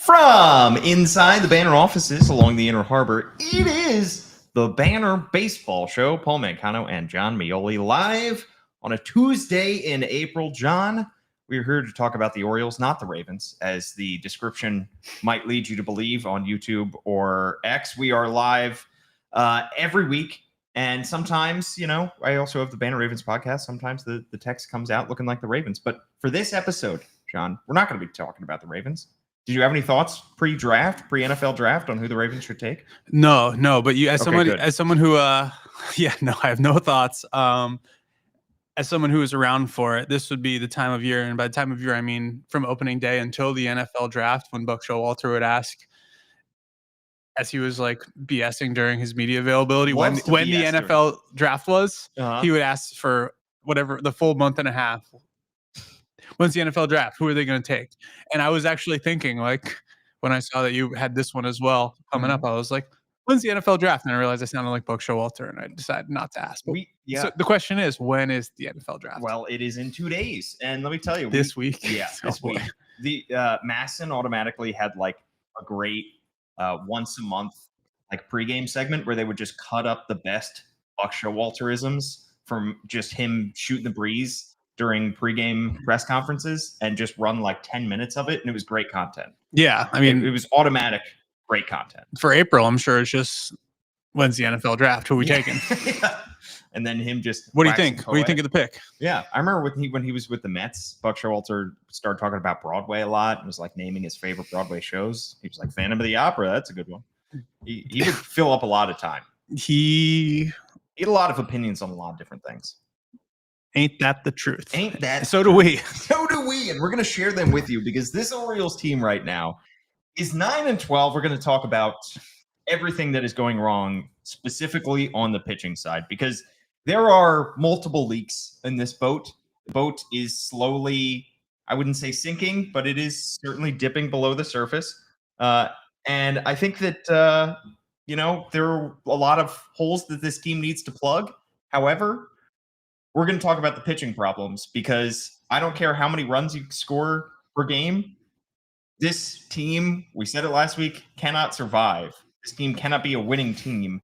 From inside the Banner offices along the Inner Harbor, it is the Banner Baseball Show. Paul Mancano and John Meoli live on a Tuesday in April. John, we're here to talk about the Orioles, not the Ravens, as the description might lead you to believe on YouTube or X. We are live every week. And sometimes, I also have the Banner Ravens podcast. Sometimes the text comes out looking like the Ravens. But for this episode, John, we're not going to be talking about the Ravens. Did you have any thoughts pre-NFL draft on who the Ravens should take? No, but you, as someone who, I have no thoughts. As someone who is around for it, this would be the time of year, and by the time of year, I mean from opening day until the NFL draft, when Buck Showalter would ask, as he was like BSing during his media availability, when the NFL draft was, he would ask for whatever the full month and a half. When's the NFL draft? Who are they going to take? And I was actually thinking, like, when I saw that you had this one as well coming up, I was like, when's the NFL draft? And I realized I sounded like Buck Showalter, and I decided not to ask. So the question is, when is the NFL draft? Well, it is in 2 days. And let me tell you. This week? Yeah, this week. The Masson automatically had, like, a great once a month, like, pregame segment where they would just cut up the best Buck Showalterisms from just him shooting the breeze during pregame press conferences and just run like 10 minutes of it. And it was great content. Yeah. I mean, it was automatic, great content. For April, I'm sure it's just, when's the NFL draft? Who are we taking? Yeah. And then him just. What do you think? What do you think of the pick? Yeah. I remember when he was with the Mets, Buck Showalter started talking about Broadway a lot and was like naming his favorite Broadway shows. He was like, Phantom of the Opera. That's a good one. He would fill up a lot of time. He had a lot of opinions on a lot of different things. Ain't that the truth? Ain't that? So do we. So do we. And we're going to share them with you because this Orioles team right now is 9-12. We're going to talk about everything that is going wrong, specifically on the pitching side, because there are multiple leaks in this boat. The boat is slowly, I wouldn't say sinking, but it is certainly dipping below the surface. And I think that, there are a lot of holes that this team needs to plug. However, we're going to talk about the pitching problems because I don't care how many runs you score per game. This team, we said it last week, cannot survive. This team cannot be a winning team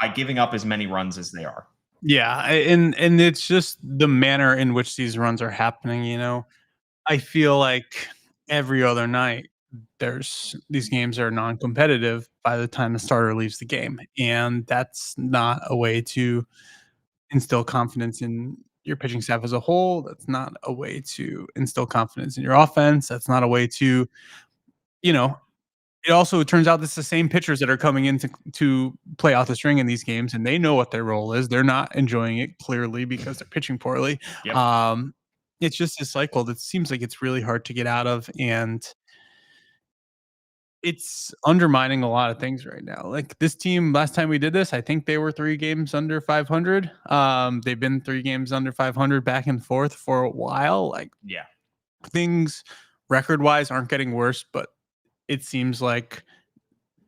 by giving up as many runs as they are. Yeah, and it's just the manner in which these runs are happening. I feel like every other night these games are non-competitive by the time the starter leaves the game, and that's not a way to instill confidence in your pitching staff as a whole. That's not a way to instill confidence in your offense. That's not a way to, it also turns out it's the same pitchers that are coming in to play out the string in these games, and they know what their role is. They're not enjoying it clearly because they're pitching poorly. Yep. It's just a cycle that seems like it's really hard to get out of, and it's undermining a lot of things right now. Like this team, last time we did this, I think they were 3 games under 500. They've been 3 games under 500 back and forth for a while. Things record-wise aren't getting worse, but it seems like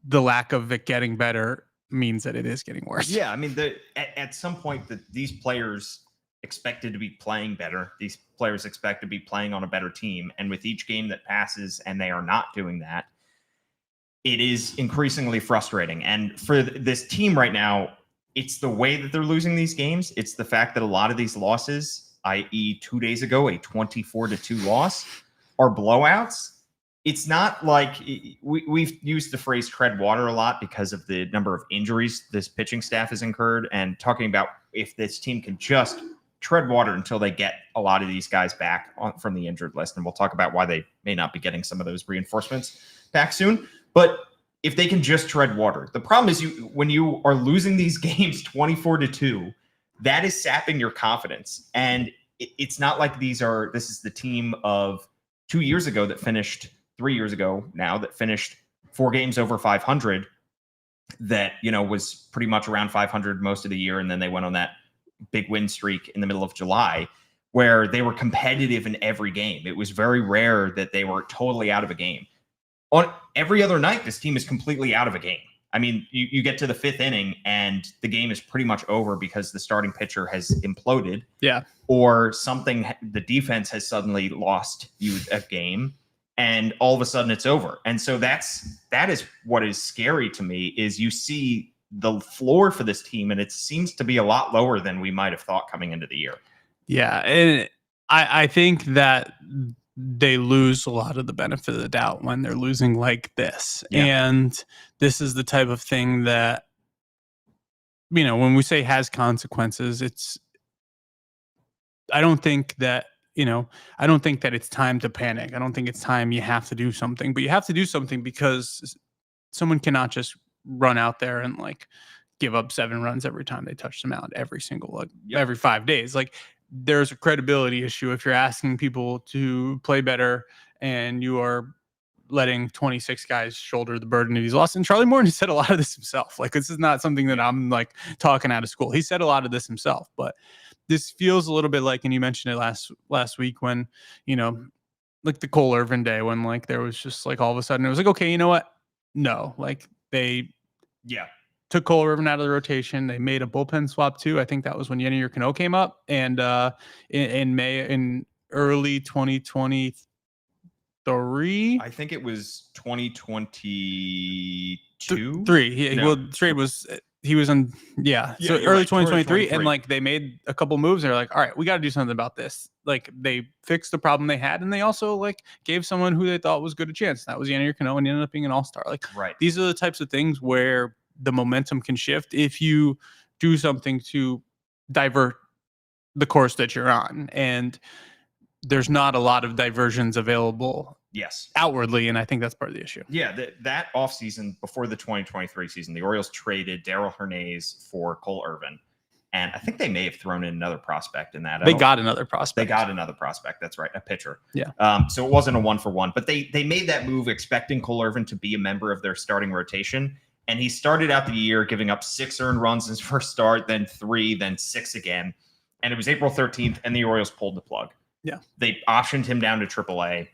the lack of it getting better means that it is getting worse. Yeah, I mean, at some point, these players expected to be playing better. These players expect to be playing on a better team. And with each game that passes and they are not doing that, it is increasingly frustrating. And for this team right now, it's the way that they're losing these games. It's the fact that a lot of these losses, i.e. 2 days ago, a 24-2 loss, are blowouts. It's not like we've used the phrase tread water a lot because of the number of injuries this pitching staff has incurred, and talking about if this team can just tread water until they get a lot of these guys back from the injured list. And we'll talk about why they may not be getting some of those reinforcements back soon. But if they can just tread water, the problem is when you are losing these games 24-2, that is sapping your confidence. And it's not like this is the team of 2 years ago that finished 3 years ago now that finished 4 games over 500 that, was pretty much around 500 most of the year. And then they went on that big win streak in the middle of July where they were competitive in every game. It was very rare that they were totally out of a game. On every other night, this team is completely out of a game. I mean, you get to the 5th inning and the game is pretty much over because the starting pitcher has imploded. Yeah. Or the defense has suddenly lost you a game and all of a sudden it's over. And so that is what is scary to me, is you see the floor for this team, and it seems to be a lot lower than we might have thought coming into the year. Yeah, and I think that they lose a lot of the benefit of the doubt when they're losing like this. Yeah. And this is the type of thing that, when we say has consequences, I don't think that it's time to panic. I don't think it's time you have to do something, but you have to do something because someone cannot just run out there and give up 7 runs every time they touch the mound every 5 days. There's a credibility issue if you're asking people to play better and you are letting 26 guys shoulder the burden of these losses. And Charlie Morton said a lot of this himself. This is not something that I'm talking out of school. He said a lot of this himself, but this feels a little bit like, and you mentioned it last week when, the Cole Irvin day when there was just all of a sudden it was okay, you know what? No, they took Cole Irvin out of the rotation. They made a bullpen swap too. I think that was when Yennier Cano came up, and in early 2023. I think it was 2022. Trade was he was on so early 2023, and they made a couple moves. They're all right, we got to do something about this. They fixed the problem they had, and they also gave someone who they thought was good a chance. That was Yennier Cano, and he ended up being an all-star. These are the types of things where the momentum can shift if you do something to divert the course that you're on. And there's not a lot of diversions available outwardly, and I think that's part of the issue. Yeah, that offseason before the 2023 season, the Orioles traded Darryl Hernandez for Cole Irvin. And I think they may have thrown in another prospect in that. They got another prospect. That's right, a pitcher. Yeah. So it wasn't a 1-for-1, but they made that move expecting Cole Irvin to be a member of their starting rotation. And he started out the year giving up 6 earned runs in his first start, then 3, then 6 again. And it was April 13th, and the Orioles pulled the plug. Yeah. They optioned him down to AAA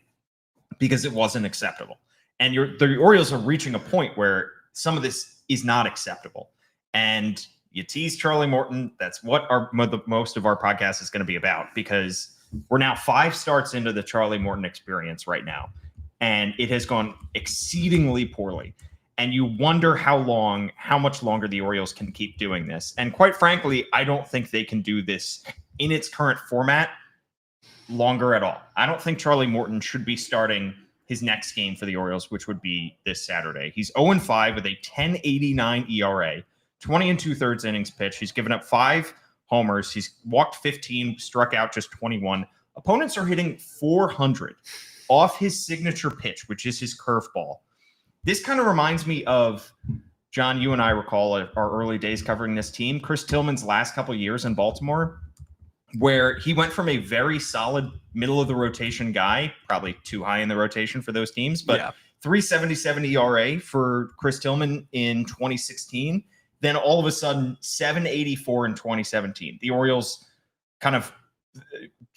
because it wasn't acceptable. And the Orioles are reaching a point where some of this is not acceptable. And you tease Charlie Morton. That's what most of our podcast is going to be about, because we're now 5 starts into the Charlie Morton experience right now. And it has gone exceedingly poorly. And you wonder how much longer the Orioles can keep doing this. And quite frankly, I don't think they can do this in its current format longer at all. I don't think Charlie Morton should be starting his next game for the Orioles, which would be this Saturday. He's 0-5 with a 10.89 ERA, 20 2/3 innings pitched. He's given up 5 homers. He's walked 15, struck out just 21. Opponents are hitting 400 off his signature pitch, which is his curveball. This kind of reminds me of, John, you and I recall our early days covering this team, Chris Tillman's last couple of years in Baltimore, where he went from a very solid middle of the rotation guy, probably too high in the rotation for those teams, but 3.77 ERA for Chris Tillman in 2016. Then all of a sudden 7.84 in 2017. The Orioles kind of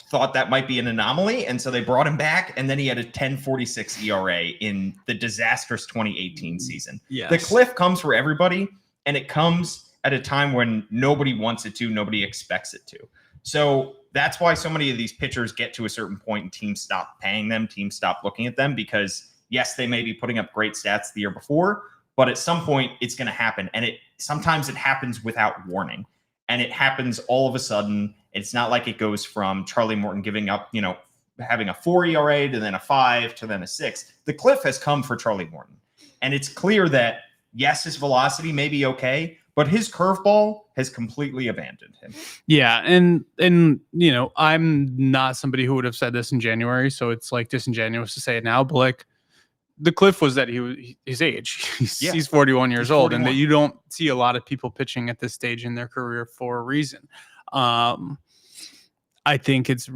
thought that might be an anomaly, and so they brought him back, and then he had a 10.46 ERA in the disastrous 2018 season. Yes. The cliff comes for everybody, and it comes at a time when nobody wants it to, nobody expects it to. So that's why so many of these pitchers get to a certain point and teams stop paying them, teams stop looking at them, because yes, they may be putting up great stats the year before, but at some point it's going to happen. And sometimes it happens without warning, and it happens all of a sudden. It's not like it goes from Charlie Morton giving up, having a 4 ERA to then a 5 to then a 6. The cliff has come for Charlie Morton. And it's clear that, yes, his velocity may be okay, but his curveball has completely abandoned him. Yeah. And I'm not somebody who would have said this in January, so it's disingenuous to say it now, but the cliff was that his age. He's 41 years old, and that you don't see a lot of people pitching at this stage in their career for a reason. I think it's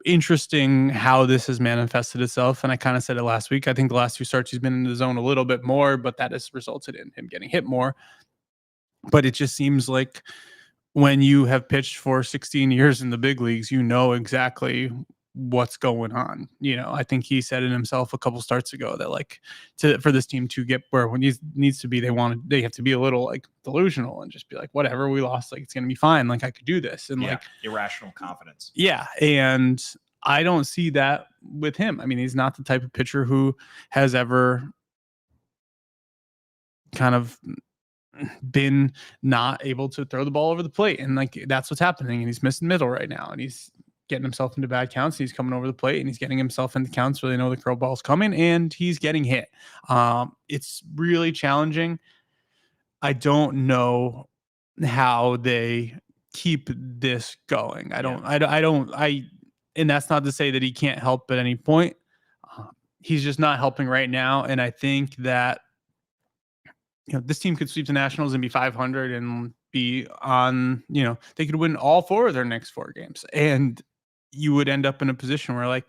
interesting how this has manifested itself. And I kind of said it last week. I think the last 2 starts he's been in the zone a little bit more, but that has resulted in him getting hit more. But it just seems like when you have pitched for 16 years in the big leagues, you know exactly what's going on. I think he said it himself a couple starts ago that for this team to get where when it needs to be, they have to be a little delusional and just be whatever, we lost, it's going to be fine. I could do this. And irrational confidence. Yeah. And I don't see that with him. I mean, he's not the type of pitcher who has ever kind of been not able to throw the ball over the plate. And like, that's what's happening. And he's missing middle right now. And he's getting himself into bad counts. He's coming over the plate and he's getting himself into counts where they know the curveball's coming and he's getting hit. It's really challenging. I don't know how they keep this going. And that's not to say that he can't help at any point. He's just not helping right now. And I think that, this team could sweep the Nationals and be 500 and be on, they could win all 4 of their next 4 games. And you would end up in a position where like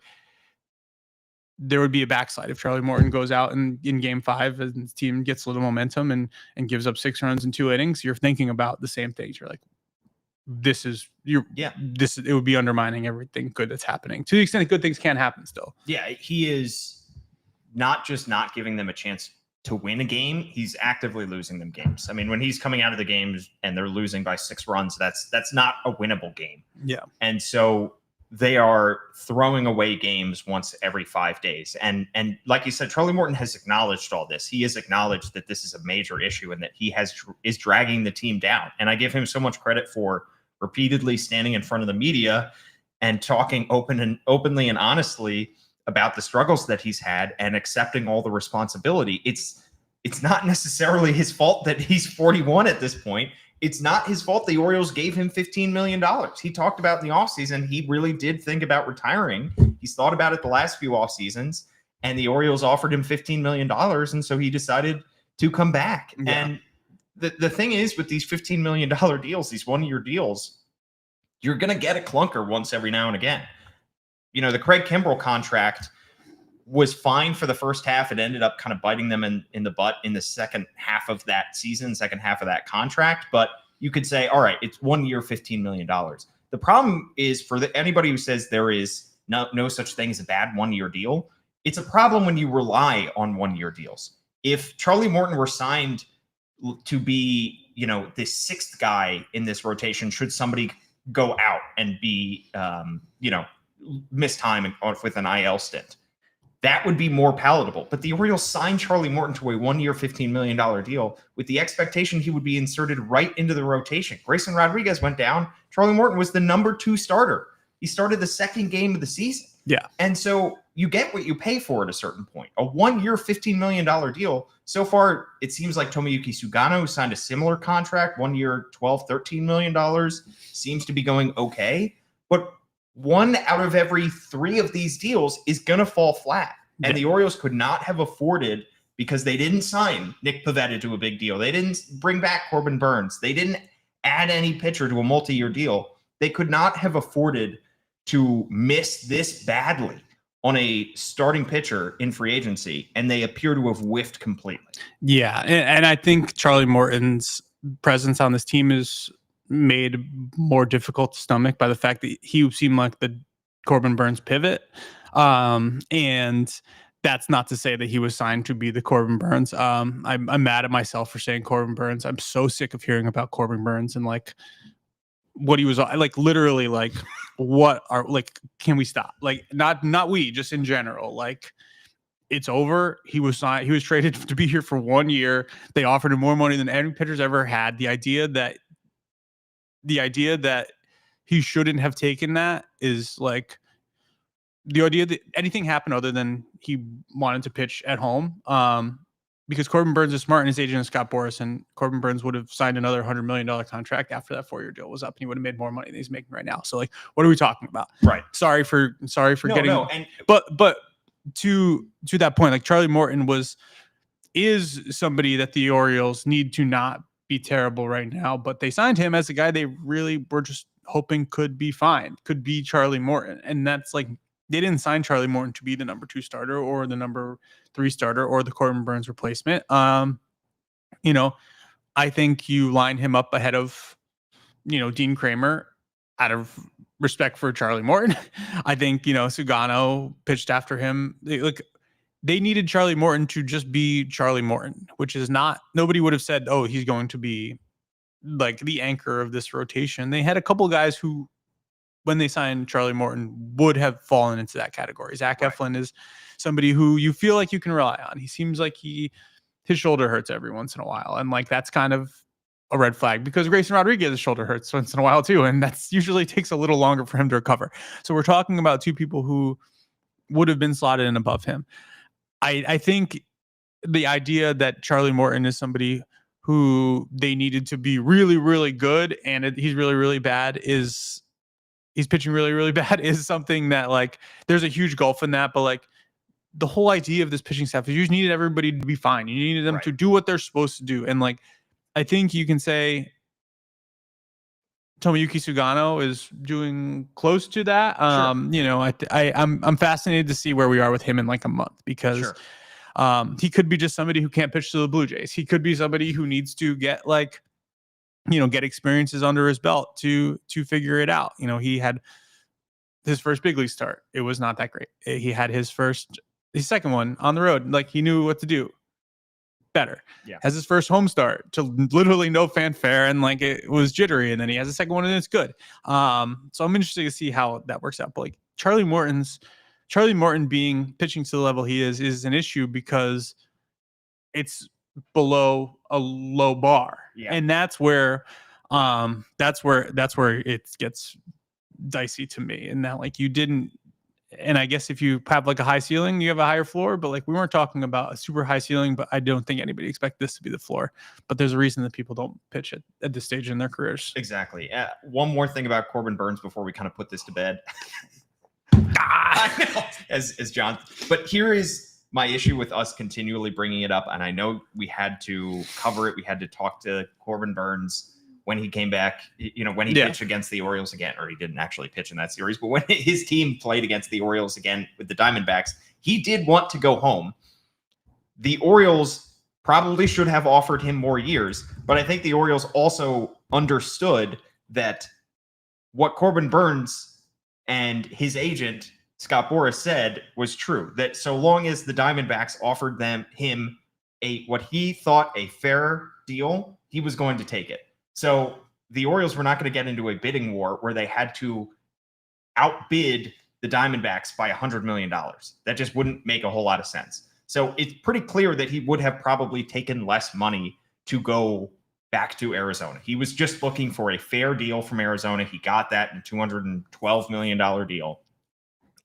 there would be a backslide if Charlie Morton goes out in game 5 and the team gets a little momentum and gives up 6 runs in 2 innings. You're thinking about the same things. You're like, it would be undermining everything good that's happening to the extent that good things can happen still. Yeah. He is not just not giving them a chance to win a game, he's actively losing them games. I mean, when he's coming out of the games and they're losing by 6 runs, that's not a winnable game. Yeah. And so they are throwing away games once every 5 days. And like you said, Charlie Morton has acknowledged all this. He has acknowledged that this is a major issue and that he is dragging the team down. And I give him so much credit for repeatedly standing in front of the media and talking openly and honestly about the struggles that he's had and accepting all the responsibility. It's not necessarily his fault that he's 41 at this point. It's not his fault the Orioles gave him $15 million. He talked about in the offseason, he really did think about retiring. He's thought about it the last few off seasons, and the Orioles offered him $15 million, and so he decided to come back. Yeah. And the thing is, with these $15 million deals, these one-year deals, you're going to get a clunker once every now and again. The Craig Kimbrell contract was fine for the first half. It ended up kind of biting them in the butt in the second half of that season, second half of that contract. But you could say, all right, it's 1 year, $15 million. The problem is for anybody who says there is no such thing as a bad 1 year deal, it's a problem when you rely on 1 year deals. If Charlie Morton were signed to be, the 6th guy in this rotation, should somebody go out and be, miss time with an IL stint, that would be more palatable. But the Orioles signed Charlie Morton to a 1 year, $15 million deal with the expectation he would be inserted right into the rotation. Grayson Rodriguez went down. Charlie Morton was the number 2 starter. He started the 2nd game of the season. Yeah. And so you get what you pay for at a certain point. A 1 year, $15 million deal. So far, it seems like Tomoyuki Sugano, who signed a similar contract, 1 year, $12, $13 million, seems to be going okay. But 1 out of every 3 of these deals is going to fall flat. And the Orioles could not have afforded, because they didn't sign Nick Pivetta to a big deal. They didn't bring back Corbin Burns. They didn't add any pitcher to a multi-year deal. They could not have afforded to miss this badly on a starting pitcher in free agency, and they appear to have whiffed completely. Yeah, and I think Charlie Morton's presence on this team is made more difficult to stomach by the fact that he seemed like the Corbin Burns pivot. And that's not to say that he was signed to be the Corbin Burns. I'm mad at myself for saying Corbin Burns. I'm so sick of hearing about Corbin Burns and like what he was like, literally like, can we stop? Like not we, just in general, like it's over. He was signed. He was traded to be here for 1 year. They offered him more money than any pitcher's ever had. The idea that he shouldn't have taken that is like the idea that anything happened other than he wanted to pitch at home. Because Corbin Burns is smart and his agent is Scott Boras, and Corbin Burns would have signed another $100 million contract after that 4-year deal was up, and he would have made more money than he's making right now. So like, what are we talking about? Right. Sorry for getting, but to that point, like Charlie Morton is somebody that the Orioles need to not be terrible right now, but they signed him as a guy they really were just hoping could be fine, could be Charlie Morton. And that's like, they didn't sign Charlie Morton to be the number 2 starter or the number 3 starter or the Corbin Burns replacement. I think you line him up ahead of, Dean Kramer out of respect for Charlie Morton. I think, Sugano pitched after him. They needed Charlie Morton to just be Charlie Morton, which is not, nobody would have said, oh, he's going to be like the anchor of this rotation. They had a couple guys who when they signed Charlie Morton would have fallen into that category. Zach Eflin is somebody who you feel like you can rely on. He seems like his shoulder hurts every once in a while. And like, that's kind of a red flag because Grayson Rodriguez's shoulder hurts once in a while too. And that's usually takes a little longer for him to recover. So we're talking about two people who would have been slotted in above him. I think the idea that Charlie Morton is somebody who they needed to be really, really good and he's really, really bad he's pitching really, really bad is something that like there's a huge gulf in that. But like the whole idea of this pitching staff is you just needed everybody to be fine. You needed them to do what they're supposed to do. And like, I think you can say Tomoyuki Sugano is doing close to that. You know, I'm fascinated to see where we are with him in like a month because he could be just somebody who can't pitch to the Blue Jays. He could be somebody who needs to get like, you know, get experiences under his belt to figure it out. You know, he had his first big league start. It was not that great. He had his second one on the road. Like he knew what to do better. Has his first home start to literally no fanfare and like it was jittery. And then he has a second one and it's good. So I'm interested to see how that works out. But like Charlie Morton being pitching to the level he is an issue because it's below a low bar. And that's where it gets dicey to me. And that like you didn't, and I guess if you have like a high ceiling, you have a higher floor, but like we weren't talking about a super high ceiling, but I don't think anybody expect this to be the floor. But there's a reason that people don't pitch at this stage in their careers. Exactly. One more thing about Corbin Burnes before we kind of put this to bed. as John, but here is my issue with us continually bringing it up. And I know we had to cover it. We had to talk to Corbin Burnes when he came back, you know, when he pitched against the Orioles again, or he didn't actually pitch in that series, but when his team played against the Orioles again with the Diamondbacks, he did want to go home. The Orioles probably should have offered him more years, but I think the Orioles also understood that what Corbin Burnes and his agent, Scott Boras, said was true, that so long as the Diamondbacks offered him what he thought a fair deal, he was going to take it. So the Orioles were not going to get into a bidding war where they had to outbid the Diamondbacks by $100 million. That just wouldn't make a whole lot of sense. So it's pretty clear that he would have probably taken less money to go back to Arizona. He was just looking for a fair deal from Arizona. He got that in a $212 million deal,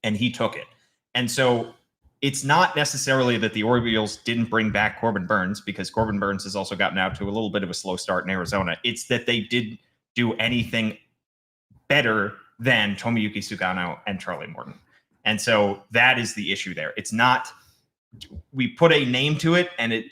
and he took it. And so it's not necessarily that the Orioles didn't bring back Corbin Burnes, because Corbin Burnes has also gotten out to a little bit of a slow start in Arizona. It's that they didn't do anything better than Tomoyuki Sugano and Charlie Morton. And so that is the issue there. It's not, we put a name to it and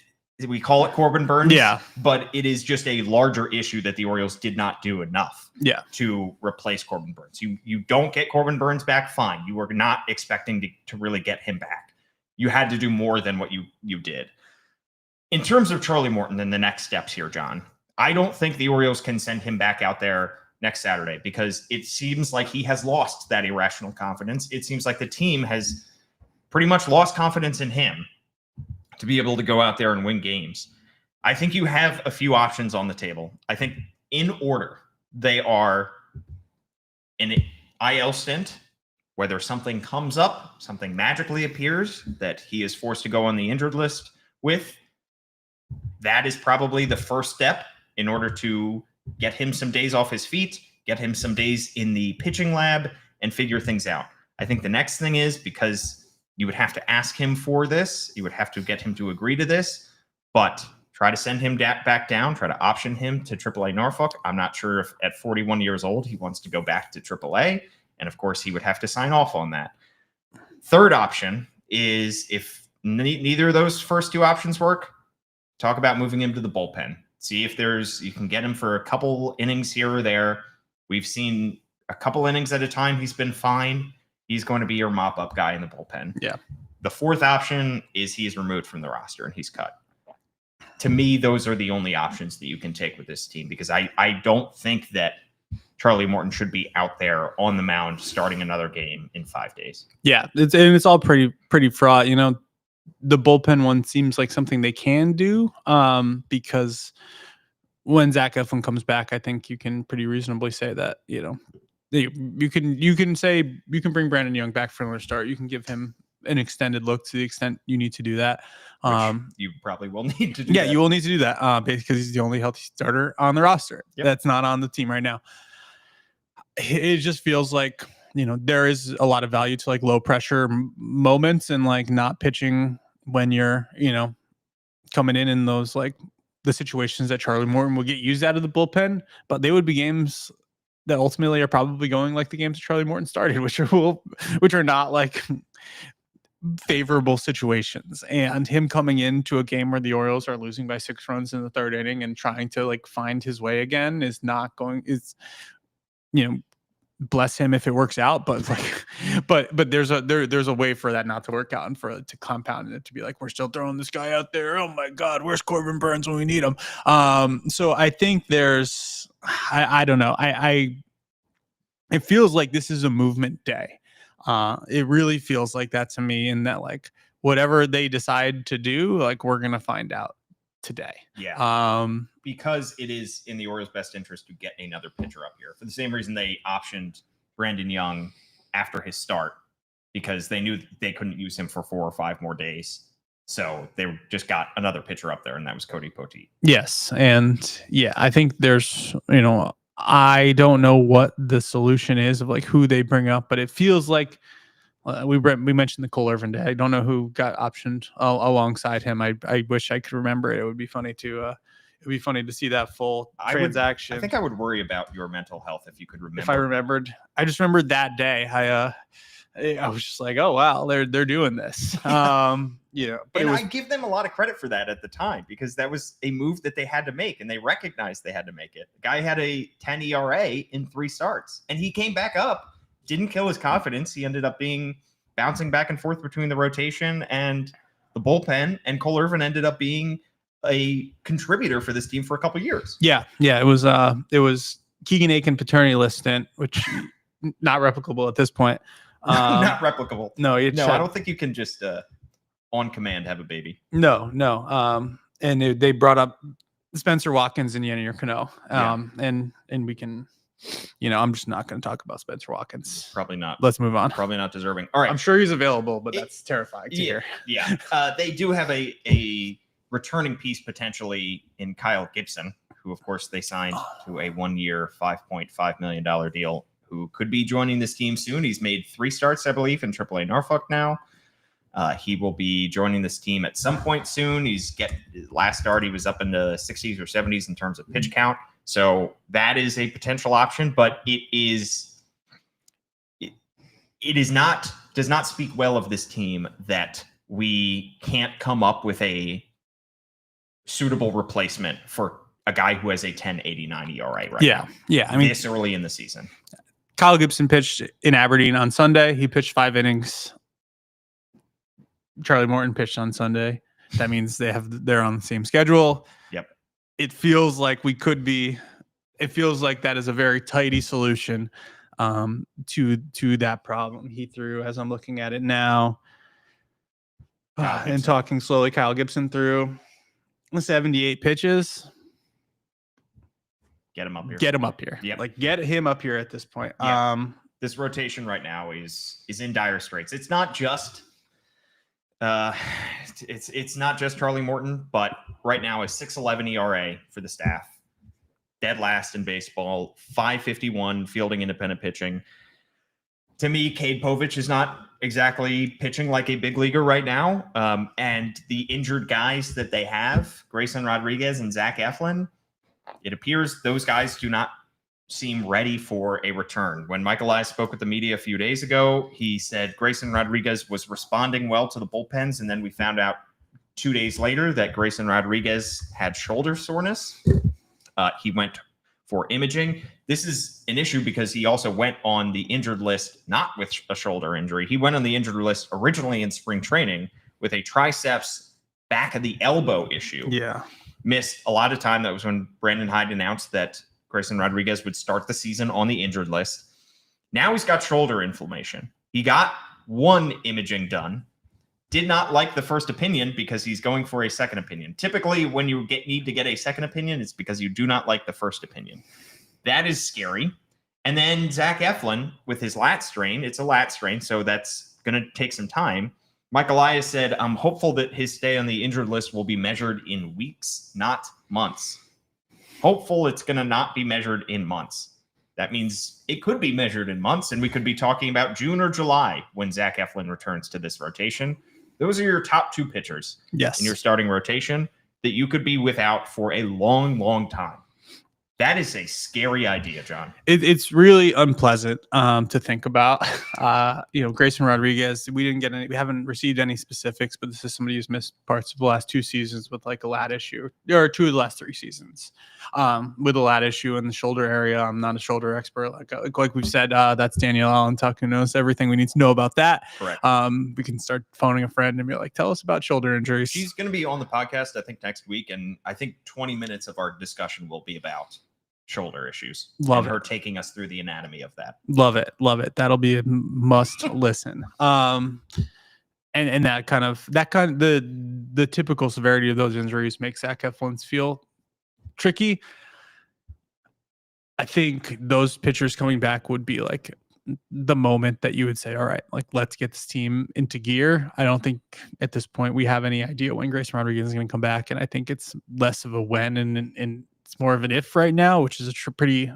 we call it Corbin Burnes, but it is just a larger issue that the Orioles did not do enough to replace Corbin Burnes. You don't get Corbin Burnes back, fine. You were not expecting to really get him back. You had to do more than what you did. In terms of Charlie Morton and the next steps here, John, I don't think the Orioles can send him back out there next Saturday because it seems like he has lost that irrational confidence. It seems like the team has pretty much lost confidence in him to be able to go out there and win games. I think you have a few options on the table. I think in order, they are an IL stint, whether something comes up, something magically appears that he is forced to go on the injured list with. That is probably the first step in order to get him some days off his feet, get him some days in the pitching lab, and figure things out. I think the next thing is, because you would have to ask him for this, you would have to get him to agree to this, but try to send him back down, try to option him to AAA Norfolk. I'm not sure if at 41 years old he wants to go back to AAA. And of course, he would have to sign off on that. Third option is, if neither of those first two options work, talk about moving him to the bullpen. See if you can get him for a couple innings here or there. We've seen a couple innings at a time. He's been fine. He's going to be your mop-up guy in the bullpen. Yeah. The fourth option is he is removed from the roster and he's cut. To me, those are the only options that you can take with this team, because I don't think that Charlie Morton should be out there on the mound starting another game in 5 days. Yeah, it's all pretty fraught. You know, the bullpen one seems like something they can do because when Zach Eflin comes back, I think you can pretty reasonably say that, you know, You can bring Brandon Young back for another start. You can give him an extended look to the extent you need to do that. Which you probably will need to do. Yeah, that. you will need to do that because he's the only healthy starter on the roster. Yep. That's not on the team right now. It just feels like, there is a lot of value to like low pressure moments and like not pitching when you're, coming in those like the situations that Charlie Morton will get used out of the bullpen, but they would be games that ultimately are probably going like the games that Charlie Morton started, which are not like favorable situations. And him coming into a game where the Orioles are losing by 6 runs in the 3rd inning and trying to like find his way again is bless him if it works out, but like, but there's a way for that not to work out and for it to compound and it to be like, we're still throwing this guy out there. Oh my God, where's Corbin Burns when we need him? So I think I don't know. It feels like this is a movement day. It really feels like that to me, in that like whatever they decide to do, like we're gonna find out today. Yeah. Because it is in the Orioles' best interest to get another pitcher up here for the same reason they optioned Brandon Young after his start, because they knew they couldn't use him for 4 or 5 more days. So they just got another pitcher up there, and that was Cody Poteet. Yes. And yeah, I think there's, I don't know what the solution is of like who they bring up, but it feels like we mentioned the Cole Irvin day. I don't know who got optioned alongside him. I wish I could remember it. It would be funny to see that full transaction. I think I would worry about your mental health if you could remember. If I remembered, I just remembered that day. I was just like, oh wow, they're doing this. But I give them a lot of credit for that at the time, because that was a move that they had to make, and they recognized they had to make it. The guy had a 10 ERA in 3 starts, and he came back up. Didn't kill his confidence. He ended up bouncing back and forth between the rotation and the bullpen, and Cole Irvin ended up being a contributor for this team for a couple years. Yeah. It was Keegan Aiken paternity list stint, which not replicable at this point. Not replicable. No, I don't think you can just on command have a baby. No. And they brought up Spencer Watkins and Yennier Cano. And we can. I'm just not going to talk about Spencer Watkins. Probably not. Let's move on. Probably not deserving. All right. I'm sure he's available, but that's terrifying to hear. Yeah. They do have a returning piece potentially in Kyle Gibson, who, of course, they signed to a 1-year, $5.5 million deal, who could be joining this team soon. He's made 3 starts, I believe, in AAA Norfolk now. He will be joining this team at some point soon. His last start, he was up in the 60s or 70s in terms of pitch count. So that is a potential option, but does not speak well of this team that we can't come up with a suitable replacement for a guy who has a 10.89 ERA right now. Yeah. I mean, this early in the season. Kyle Gibson pitched in Aberdeen on Sunday. He pitched 5 innings. Charlie Morton pitched on Sunday. That means they're on the same schedule. Yep. It feels like that is a very tidy solution to that problem. He threw, as I'm looking at it now, and talking slowly, Kyle Gibson threw 78 pitches. Get him up here. Yeah. Like get him up here at this point. Yeah. This rotation right now is in dire straits. It's not just it's not just Charlie Morton, but right now a 6.11 ERA for the staff. Dead last in baseball, 5.51 fielding independent pitching. To me, Cade Povich is not exactly pitching like a big leaguer right now. And the injured guys that they have, Grayson Rodriguez and Zach Eflin, it appears those guys do not seem ready for a return. When Mike Elias spoke with the media a few days ago, he said Grayson Rodriguez was responding well to the bullpens, and then we found out 2 days later that Grayson Rodriguez had shoulder soreness. He went for imaging. This is an issue because he also went on the injured list, not with a shoulder injury. He went on the injured list originally in spring training with a triceps back of the elbow issue. Yeah. Missed a lot of time. That was when Brandon Hyde announced that Grayson Rodriguez would start the season on the injured list. Now he's got shoulder inflammation. He got 1 imaging done. Did not like the first opinion because he's going for a second opinion. Typically, when you need to get a second opinion, it's because you do not like the first opinion. That is scary. And then Zach Eflin with his lat strain. It's a lat strain, so that's going to take some time. Mike Elias said, I'm hopeful that his stay on the injured list will be measured in weeks, not months. Hopeful it's going to not be measured in months. That means it could be measured in months, and we could be talking about June or July when Zach Eflin returns to this rotation. Those are your top two pitchers in your starting rotation that you could be without for a long, long time. That is a scary idea, John. It's really unpleasant to think about. Grayson Rodriguez, we haven't received any specifics, but this is somebody who's missed parts of the last 2 seasons with like a lat issue, or 2 of the last 3 seasons with a lat issue in the shoulder area. I'm not a shoulder expert. Like we've said, that's Danielle Allentuck, who knows everything we need to know about that. Correct. We can start phoning a friend and be like, tell us about shoulder injuries. She's going to be on the podcast, I think, next week. And I think 20 minutes of our discussion will be about shoulder issues. Love her it. Taking us through the anatomy of that. Love it. That'll be a must listen. And that kind of the typical severity of those injuries makes Zach Eflin's feel tricky. I think those pitchers coming back would be like the moment that you would say, all right, like let's get this team into gear. I don't think at this point we have any idea when Grayson Rodriguez is going to come back, and I think it's less of a when and it's more of an if right now, which is a pretty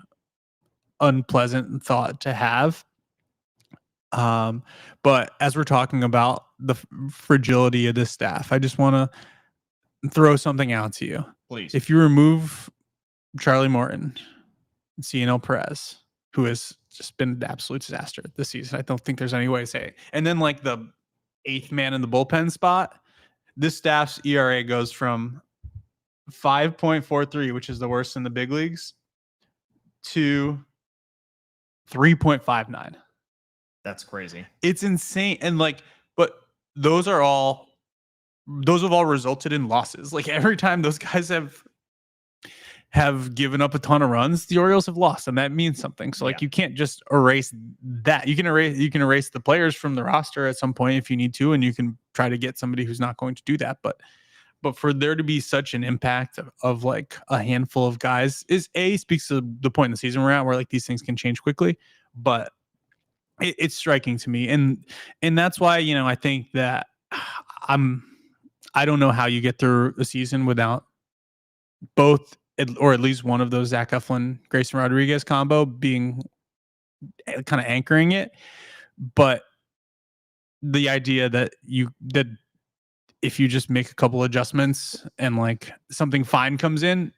unpleasant thought to have. But as we're talking about the fragility of this staff, I just want to throw something out to you. Please. If you remove Charlie Morton, Cianel Perez, who has just been an absolute disaster this season, I don't think there's any way to say it. And then like the 8th man in the bullpen spot, this staff's ERA goes from 5.43, which is the worst in the big leagues, to 3.59. That's crazy. It's insane. And but those have all resulted in losses. Like every time those guys have given up a ton of runs, the Orioles have lost, and that means something. So you can't just erase that. You can erase the players from the roster at some point if you need to, and you can try to get somebody who's not going to do that. But for there to be such an impact of like a handful of guys speaks to the point in the season we're at, where like these things can change quickly. But it's striking to me, and that's why I think that I don't know how you get through a season without both, or at least one of those Zach Eflin, Grayson Rodriguez combo being kind of anchoring it. But the idea that if you just make a couple adjustments and like something fine comes in,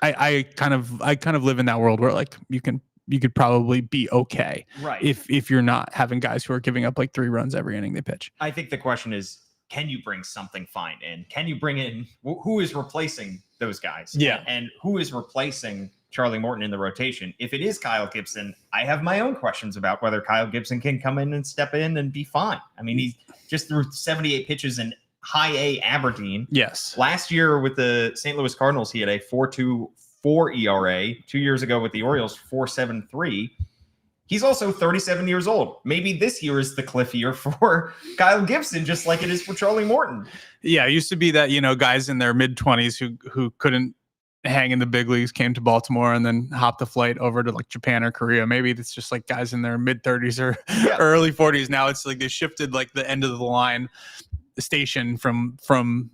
I kind of live in that world where like you could probably be okay, right, if you're not having guys who are giving up like 3 runs every inning they pitch. I think the question is, can you bring something fine in? Can you bring in who is replacing those guys? Yeah, and who is replacing Charlie Morton in the rotation? If it is Kyle Gibson, I have my own questions about whether Kyle Gibson can come in and step in and be fine. I mean, he just threw 78 pitches in high A Aberdeen. Yes. Last year with the St. Louis Cardinals, he had a 4.24 ERA. 2 years ago with the Orioles, 4.73. He's also 37 years old. Maybe this year is the cliff year for Kyle Gibson, just like it is for Charlie Morton. Yeah, it used to be that, guys in their mid-20s who couldn't hang in the big leagues came to Baltimore and then hopped a flight over to like Japan or Korea. Maybe it's just like guys in their mid-30s or early 40s. Now it's like they shifted like the end of the line station from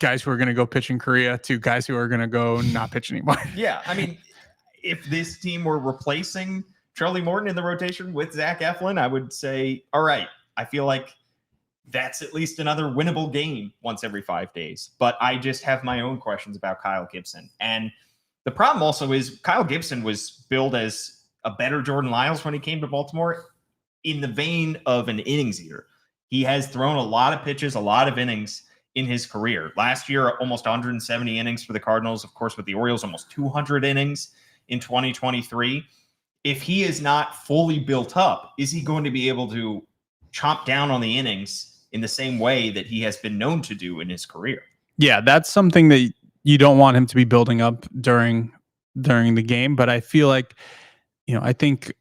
guys who are going to go pitch in Korea to guys who are going to go not pitch anymore. Yeah, I mean, if this team were replacing Charlie Morton in the rotation with Zach Eflin, I would say, all right, I feel like that's at least another winnable game once every 5 days. But I just have my own questions about Kyle Gibson. And the problem also is Kyle Gibson was billed as a better Jordan Lyles when he came to Baltimore in the vein of an innings eater. He has thrown a lot of pitches, a lot of innings in his career. Last year, almost 170 innings for the Cardinals. Of course, with the Orioles, almost 200 innings in 2023. If he is not fully built up, is he going to be able to chomp down on the innings in the same way that he has been known to do in his career? Yeah, that's something that you don't want him to be building up during the game. But I feel like, I think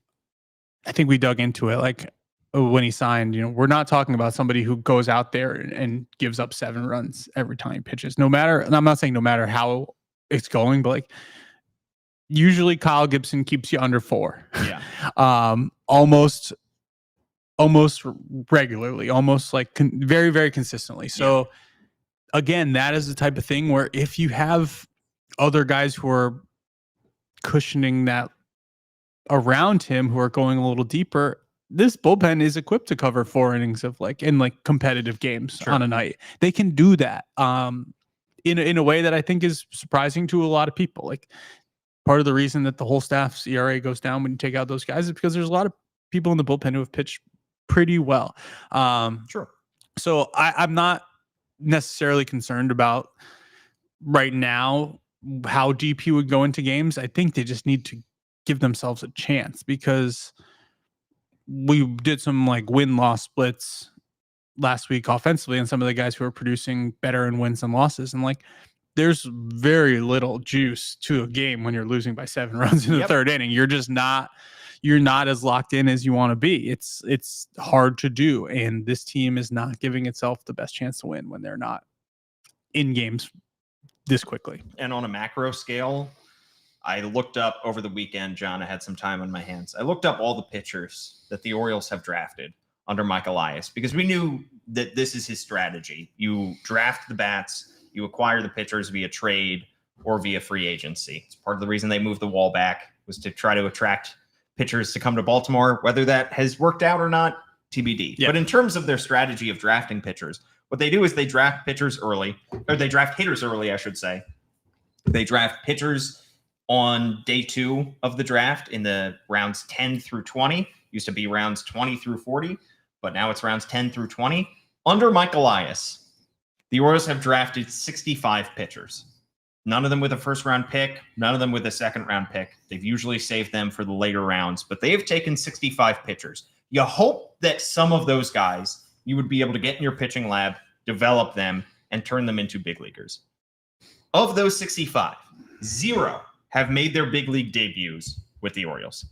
we dug into it. Like when he signed, we're not talking about somebody who goes out there and gives up 7 runs every time he pitches. And I'm not saying no matter how it's going, but like, usually Kyle Gibson keeps you under 4. Yeah. Almost regularly, almost like very, very consistently. So again, that is the type of thing where if you have other guys who are cushioning that around him, who are going a little deeper, this bullpen is equipped to cover 4 innings of in competitive games on a night. They can do that in a way that I think is surprising to a lot of people. Like, part of the reason that the whole staff's ERA goes down when you take out those guys is because there's a lot of people in the bullpen who have pitched pretty well. So I'm not necessarily concerned about right now how deep he would go into games. I think they just need to give themselves a chance, because we did some win-loss splits last week offensively, and some of the guys who are producing better in wins and losses, and there's very little juice to a game when you're losing by 7 runs in the third inning. You're not as locked in as you want to be. It's hard to do, and this team is not giving itself the best chance to win when they're not in games this quickly. And on a macro scale, I looked up over the weekend, John, I had some time on my hands. I looked up all the pitchers that the Orioles have drafted under Mike Elias, because we knew that this is his strategy. You draft the bats, you acquire the pitchers via trade or via free agency. It's part of the reason they moved the wall back, was to try to attract pitchers to come to Baltimore. Whether that has worked out or not, TBD. But in terms of their strategy of drafting pitchers, what they do is they draft pitchers early, or they draft hitters early, I should say. They draft pitchers on day 2 of the draft in the rounds 10 through 20. Used to be rounds 20 through 40, but now it's rounds 10 through 20. Under Mike Elias, the Orioles have drafted 65 pitchers. None of them with a first-round pick, none of them with a second-round pick. They've usually saved them for the later rounds, but they have taken 65 pitchers. You hope that some of those guys you would be able to get in your pitching lab, develop them, and turn them into big leaguers. Of those 65, 0 have made their big league debuts with the Orioles.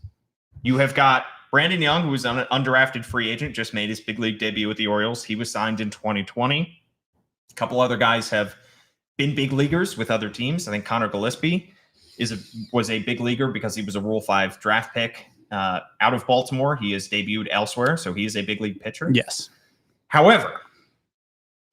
You have got Brandon Young, who was an undrafted free agent, just made his big league debut with the Orioles. He was signed in 2020. A couple other guys have been big leaguers with other teams. I think Connor Gillespie was a big leaguer because he was a Rule 5 draft pick out of Baltimore. He has debuted elsewhere, so he is a big league pitcher. Yes. However,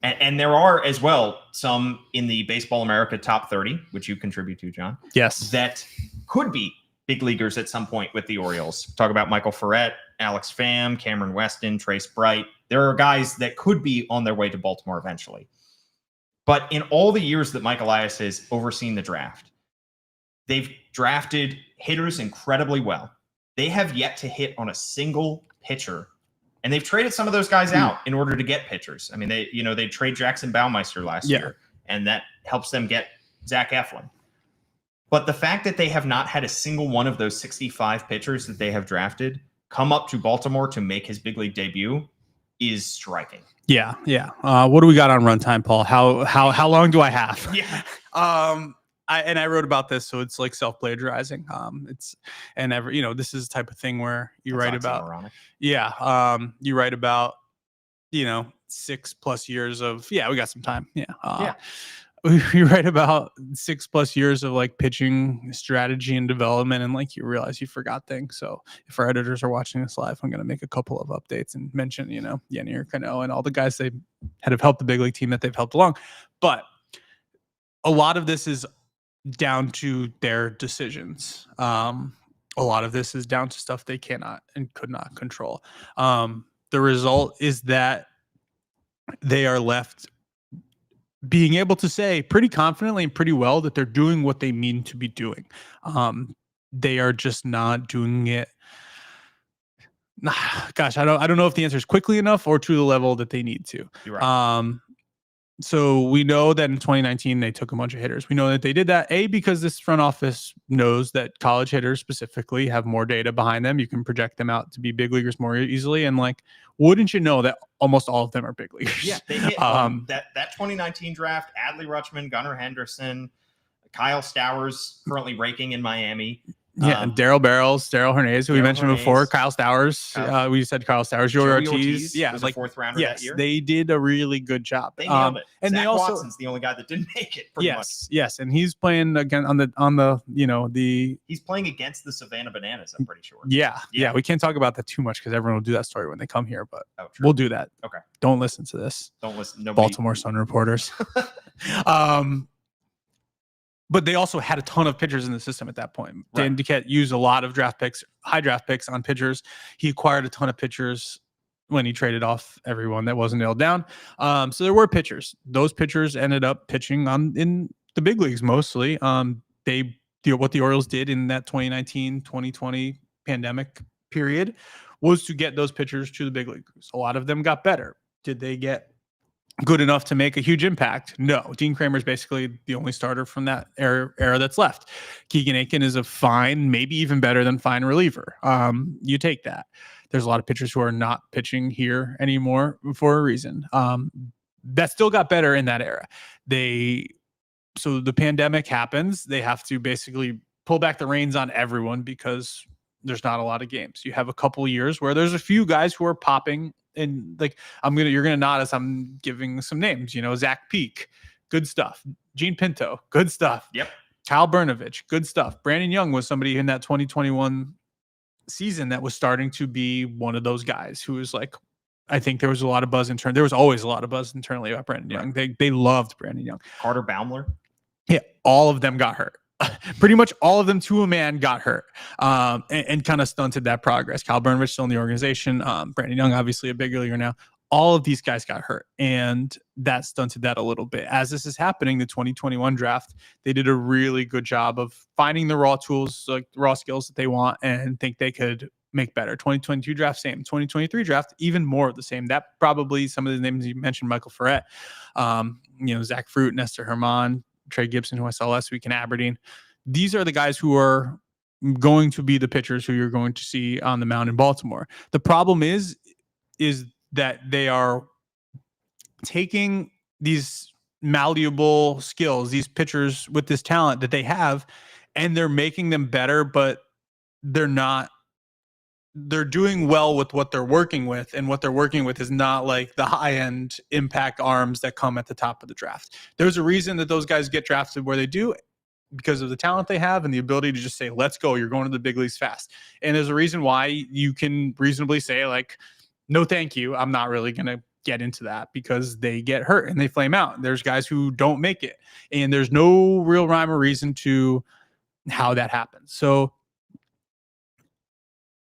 and there are as well some in the Baseball America top 30, which you contribute to, John. Yes. That could be big leaguers at some point with the Orioles. Talk about Michael Ferret, Alex Pham, Cameron Weston, Trace Bright. There are guys that could be on their way to Baltimore eventually. But in all the years that Mike Elias has overseen the draft, they've drafted hitters incredibly well. They have yet to hit on a single pitcher. And they've traded some of those guys out in order to get pitchers. I mean, they trade Jackson Baumeister last year, and that helps them get Zach Eflin. But the fact that they have not had a single one of those 65 pitchers that they have drafted come up to Baltimore to make his big league debut is striking. Yeah. What do we got on runtime, Paul? How long do I have? Yeah. I wrote about this, so it's like self-plagiarizing. This is the type of thing where you write about, you write about, 6+ years of, we got some time. You write about 6+ years of like pitching strategy and development, and you realize you forgot things. So if our editors are watching this live, I'm going to make a couple of updates and mention, Yennier Cano and all the guys they have helped the big league team that they've helped along. But a lot of this is down to their decisions. A lot of this is down to stuff they cannot and could not control. The result is that they are left being able to say pretty confidently and pretty well that they're doing what they mean to be doing. They are just not doing it. Gosh, I don't know if the answer is quickly enough or to the level that they need to. You're right. So we know that in 2019, they took a bunch of hitters. We know that they did that, because this front office knows that college hitters specifically have more data behind them. You can project them out to be big leaguers more easily. And wouldn't you know that almost all of them are big leaguers? Yeah, they hit that 2019 draft, Adley Rutschman, Gunnar Henderson, Kyle Stowers, currently raking in Miami. Yeah, Daryl Barrels, Daryl Hernandez, who we mentioned before, Kyle Stowers. We said Kyle Stowers, Joey Ortiz. Yeah, was a 4th rounder that year. They did a really good job. They nailed it. And Zach they also, Watson's the only guy that didn't make it. Pretty much. Yes, and he's playing again on the he's playing against the Savannah Bananas. I'm pretty sure. Yeah. We can't talk about that too much because everyone will do that story when they come here, but we'll do that. Okay. Don't listen to this. Don't listen. Baltimore Sun reporters. But they also had a ton of pitchers in the system at that point. Dan Duquette used a lot of high draft picks on pitchers. He acquired a ton of pitchers when he traded off everyone that wasn't nailed down. So there were pitchers. Those pitchers ended up pitching in the big leagues mostly. What the Orioles did in that 2019-2020 pandemic period was to get those pitchers to the big leagues. A lot of them got better. Did they get good enough to make a huge impact? No. Dean Kramer's basically the only starter from that era that's left. Keegan Aiken is a fine, maybe even better than fine reliever. You take that. There's a lot of pitchers who are not pitching here anymore for a reason. That still got better in that era. So the pandemic happens. They have to basically pull back the reins on everyone because there's not a lot of games. You have a couple of years where there's a few guys who are popping. And you're gonna nod as I'm giving some names. Zach Peak, good stuff. Gene Pinto, good stuff. Yep. Kyle Brnovich, good stuff. Brandon Young was somebody in that 2021 season that was starting to be one of those guys who was like, I think there was a lot of buzz internally. There was always a lot of buzz internally about Brandon Young. They loved Brandon Young. Carter Baumler. Yeah, all of them got hurt. Pretty much all of them to a man got hurt and kind of stunted that progress. Kyle Brnovich still in the organization. Brandon Young, obviously a big leaguer now. All of these guys got hurt, and that stunted that a little bit. As this is happening, the 2021 draft, they did a really good job of finding the raw tools, like the raw skills that they want and think they could make better. 2022 draft, same. 2023 draft, even more of the same. That probably some of the names you mentioned, Michael Ferret, Zach Fruit, Nestor Herman, Trey Gibson, who I saw last week in Aberdeen. These are the guys who are going to be the pitchers who you're going to see on the mound in Baltimore. The problem is that they are taking these malleable skills, these pitchers with this talent that they have, and they're making them better, but they're doing well with what they're working with, and what they're working with is not like the high-end impact arms that come at the top of the draft. There's a reason that those guys get drafted where they do, because of the talent they have and the ability to just say, let's go, you're going to the big leagues fast. And there's a reason why you can reasonably say, like, no thank you, I'm not really going to get into that, because they get hurt and they flame out. There's guys who don't make it, and there's no real rhyme or reason to how that happens. So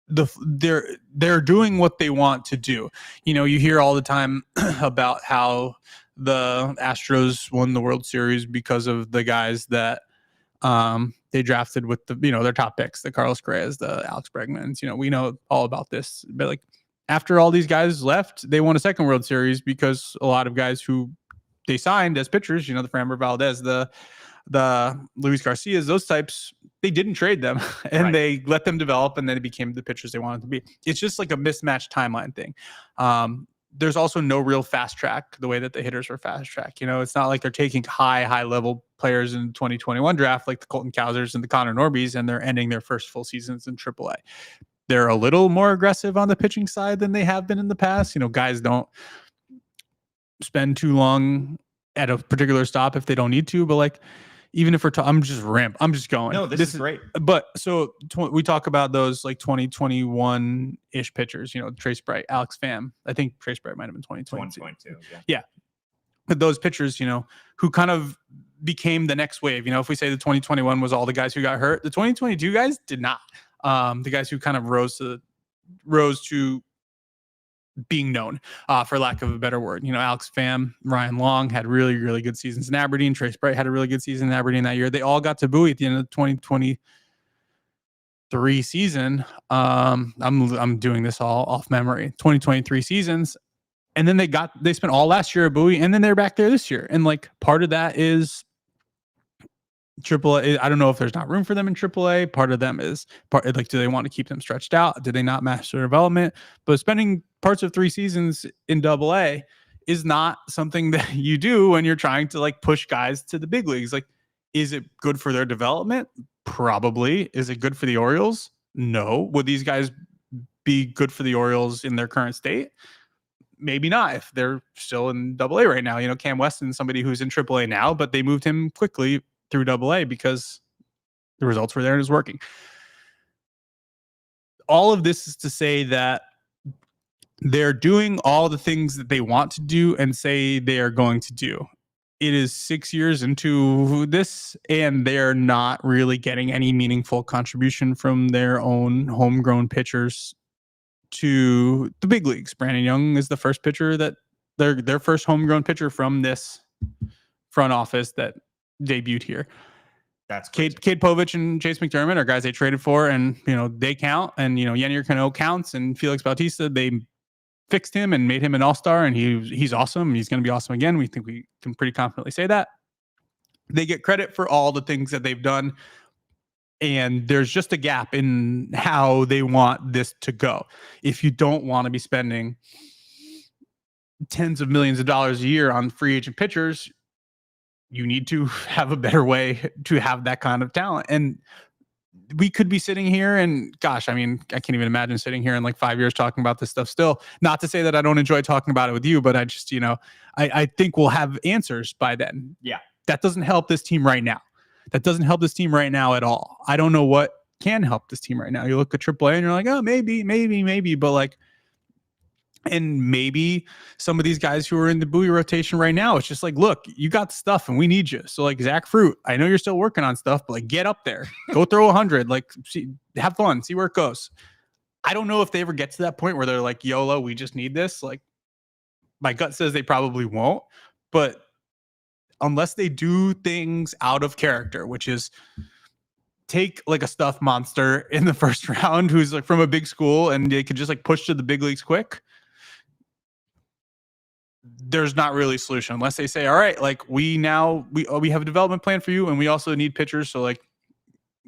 they're doing what they want to do. You hear all the time about how the Astros won the World Series because of the guys that they drafted with their top picks, the Carlos Correas, the Alex Bregmans. We know all about this, but like after all these guys left, they won a second World Series because a lot of guys who they signed as pitchers, the Framber Valdez, the Luis Garcias, those types, they didn't trade them and they let them develop, and then it became the pitchers they wanted to be. It's just like a mismatched timeline thing. There's also no real fast track the way that the hitters were fast track. It's not like they're taking high level players in the 2021 draft like the Colton Cowsers and the Connor Norbys, and they're ending their first full seasons in AAA. They're a little more aggressive on the pitching side than they have been in the past. Guys don't spend too long at a particular stop if they don't need to, but like, even if I'm just going. No, this is great. But so we talk about those like 2021-ish pitchers, Trace Bright, Alex Pham. I think Trace Bright might have been 2022. Yeah. But those pitchers, who kind of became the next wave. If we say the 2021 was all the guys who got hurt, the 2022 guys did not. The guys who kind of rose to being known, for lack of a better word. Alex Pham, Ryan Long had really, really good seasons in Aberdeen. Trace Bright had a really good season in Aberdeen that year. They all got to Bowie at the end of the 2023 season. I'm doing this all off memory. 2023 seasons. And then they spent all last year at Bowie, and then they're back there this year. And like part of that is AAA. I don't know if there's not room for them in AAA. Part of them is do they want to keep them stretched out? Did they not match their development? But spending parts of 3 seasons in AA is not something that you do when you're trying to like push guys to the big leagues. Like, is it good for their development? Probably. Is it good for the Orioles? No. Would these guys be good for the Orioles in their current state? Maybe not, if they're still in AA right now. Cam Weston's somebody who's in AAA now, but they moved him quickly through AA because the results were there and it was working. All of this is to say that they're doing all the things that they want to do and say they are going to do. It is 6 years into this, and they're not really getting any meaningful contribution from their own homegrown pitchers to the big leagues. Brandon Young is the first pitcher that their first homegrown pitcher from this front office that debuted here. That's Cade Povich and Chase McDermott are guys they traded for, and they count. And Yennier Cano counts, and Felix Bautista, they fixed him and made him an all-star, and he's awesome. He's going to be awesome again. We think we can pretty confidently say that. They get credit for all the things that they've done, and there's just a gap in how they want this to go. If you don't want to be spending tens of millions of dollars a year on free agent pitchers, you need to have a better way to have that kind of talent. And we could be sitting here and gosh, I can't even imagine sitting here in like 5 years talking about this stuff still. Not to say that I don't enjoy talking about it with you, but I just, I think we'll have answers by then. Yeah. That doesn't help this team right now. That doesn't help this team right now at all. I don't know what can help this team right now. You look at AAA and you're like, oh, maybe. But like, and maybe some of these guys who are in the Bowie rotation right now, it's just like, look, you got stuff and we need you. So like Zach Fruit, I know you're still working on stuff, but like get up there, go throw 100, like have fun, see where it goes. I don't know if they ever get to that point where they're like, YOLO, we just need this. Like my gut says they probably won't, but unless they do things out of character, which is take like a stuffed monster in the first round who's like from a big school and they could just like push to the big leagues quick, there's not really a solution unless they say, all right, like we have a development plan for you and we also need pitchers. So like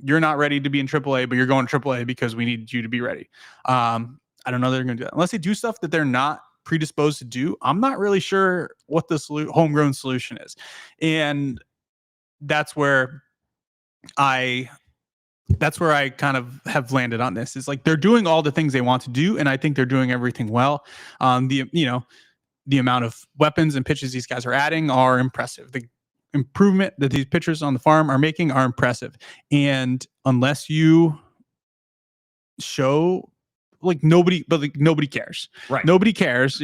you're not ready to be in AAA, but you're going to AAA because we need you to be ready. I don't know they're going to do that unless they do stuff that they're not predisposed to do. I'm not really sure what the homegrown solution is. And that's where I kind of have landed on this. It's like they're doing all the things they want to do, and I think they're doing everything well. The amount of weapons and pitches these guys are adding are impressive. The improvement that these pitchers on the farm are making are impressive. And unless you show nobody cares. Right. Nobody cares.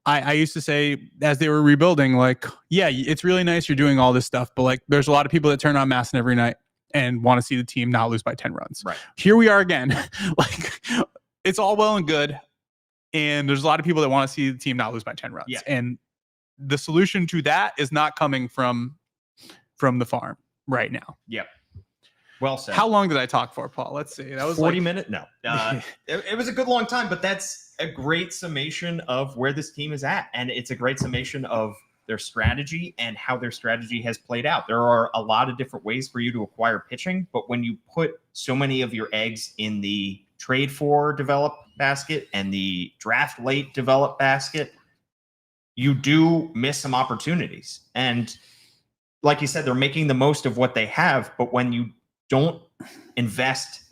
I used to say as they were rebuilding, like, yeah, it's really nice you're doing all this stuff, but like there's a lot of people that turn on Masson every night and want to see the team not lose by 10 runs. Right. Here we are again. Like it's all well and good. And there's a lot of people that want to see the team not lose by 10 runs. Yeah. And the solution to that is not coming from the farm right now. Yep. Well said. How long did I talk for, Paul? Let's see. That was 40 minutes. No, it was a good long time, but that's a great summation of where this team is at. And it's a great summation of their strategy and how their strategy has played out. There are a lot of different ways for you to acquire pitching, but when you put so many of your eggs in the trade for develop basket and the draft late develop basket, you do miss some opportunities. And like you said, they're making the most of what they have, but when you don't invest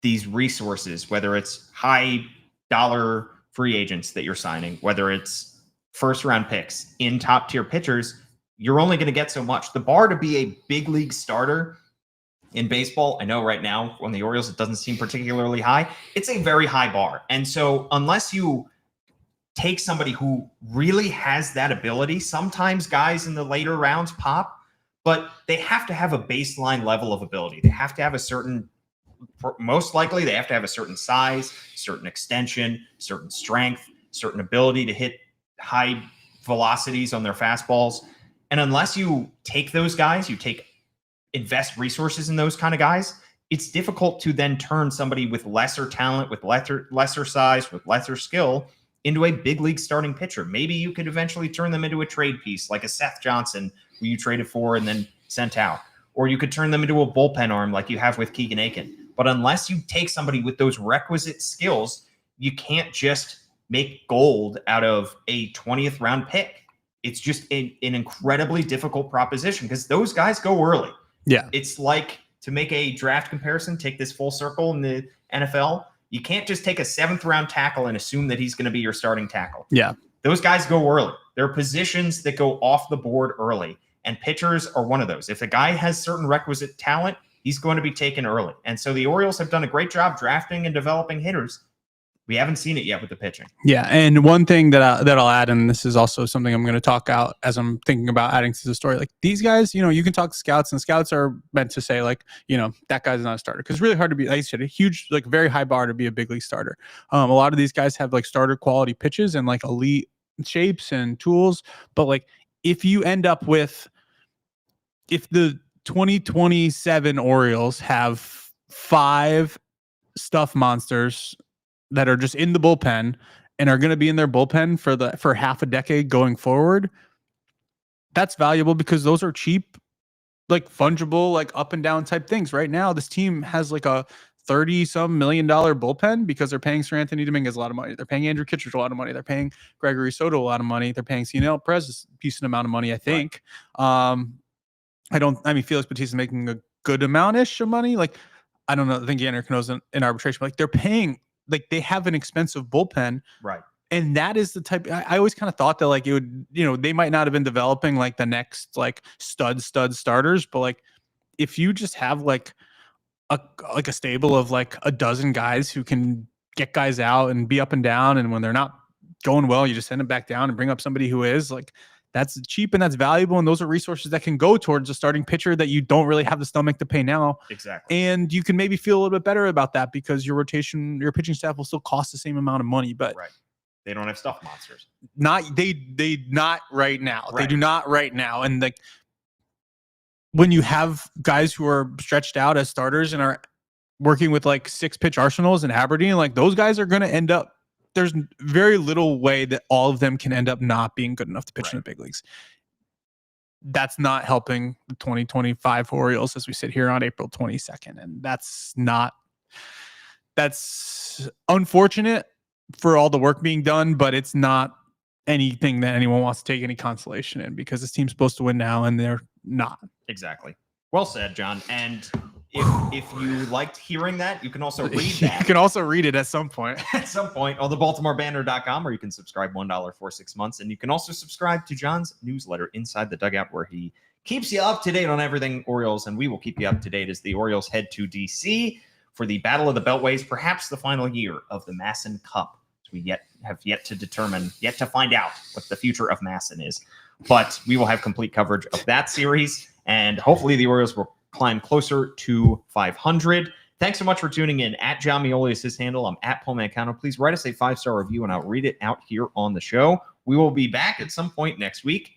these resources, whether it's high dollar free agents that you're signing, whether it's first round picks in top tier pitchers, you're only going to get so much. The bar to be a big league starter in baseball, I know right now on the Orioles, it doesn't seem particularly high. It's a very high bar. And so unless you take somebody who really has that ability, sometimes guys in the later rounds pop, but they have to have a baseline level of ability. They have to have a certain, most likely they have to have a certain size, certain extension, certain strength, certain ability to hit high velocities on their fastballs. And unless you take those guys, invest resources in those kind of guys, it's difficult to then turn somebody with lesser talent, with lesser size, with lesser skill into a big league starting pitcher. Maybe you could eventually turn them into a trade piece like a Seth Johnson, who you traded for and then sent out. Or you could turn them into a bullpen arm like you have with Keegan Aiken. But unless you take somebody with those requisite skills, you can't just make gold out of a 20th round pick. It's just an incredibly difficult proposition because those guys go early. Yeah. It's like to make a draft comparison, take this full circle in the NFL, you can't just take a 7th-round tackle and assume that he's going to be your starting tackle. Yeah. Those guys go early. There are positions that go off the board early, and pitchers are one of those. If a guy has certain requisite talent, he's going to be taken early. And so the Orioles have done a great job drafting and developing hitters. We haven't seen it yet with the pitching. Yeah, and one thing that I'll add, and this is also something I'm going to talk out as I'm thinking about adding to the story. Like these guys, you can talk to scouts, and scouts are meant to say like, that guy's not a starter, because it's really hard to be, like you said, a huge, like very high bar to be a big league starter. A lot of these guys have like starter quality pitches and like elite shapes and tools, but like if the 2027 Orioles have 5 stuff monsters that are just in the bullpen and are going to be in their bullpen for half a decade going forward, that's valuable because those are cheap, like fungible, like up and down type things. Right now, this team has like a $30-some million bullpen because they're paying Sir Anthony Dominguez a lot of money. They're paying Andrew Kittredge a lot of money. They're paying Gregory Soto a lot of money. They're paying Cionel Perez a decent amount of money, I think. Right. Felix Bautista is making a good amount-ish of money. Like, I don't know. I think Yannick Cano's in arbitration. But like, they're paying, like, they have an expensive bullpen. Right. And that is the type, I always kind of thought that like it would, they might not have been developing like the next like stud starters, but like if you just have like a stable of like a dozen guys who can get guys out and be up and down, and when they're not going well, you just send them back down and bring up somebody who is, like, that's cheap and that's valuable, and those are resources that can go towards a starting pitcher that you don't really have the stomach to pay now. Exactly. And you can maybe feel a little bit better about that because your pitching staff will still cost the same amount of money, but right. They don't have stuff monsters. Not right now. Right. They do not right now. And like when you have guys who are stretched out as starters and are working with like 6-pitch arsenals in Aberdeen, like those guys are going to end up, there's very little way that all of them can end up not being good enough to pitch in the big leagues. That's not helping the 2025 Orioles as we sit here on April 22nd. And that's unfortunate for all the work being done, but it's not anything that anyone wants to take any consolation in because this team's supposed to win now and they're not. Exactly. Well said, John. And if you liked hearing that, you can also read that. You can also read it at some point. At some point on the BaltimoreBanner.com, or you can subscribe $1 for 6 months. And you can also subscribe to John's newsletter, Inside the Dugout, where he keeps you up to date on everything Orioles, and we will keep you up to date as the Orioles head to D.C. for the Battle of the Beltways, perhaps the final year of the Masson Cup. We have yet to find out what the future of Masson is. But we will have complete coverage of that series, and hopefully the Orioles will climb closer to 500. Thanks so much for tuning in. At John Meoli is his handle. I'm at Paul Mancano. Please write us a 5-star review, and I'll read it out here on the show. We will be back at some point next week.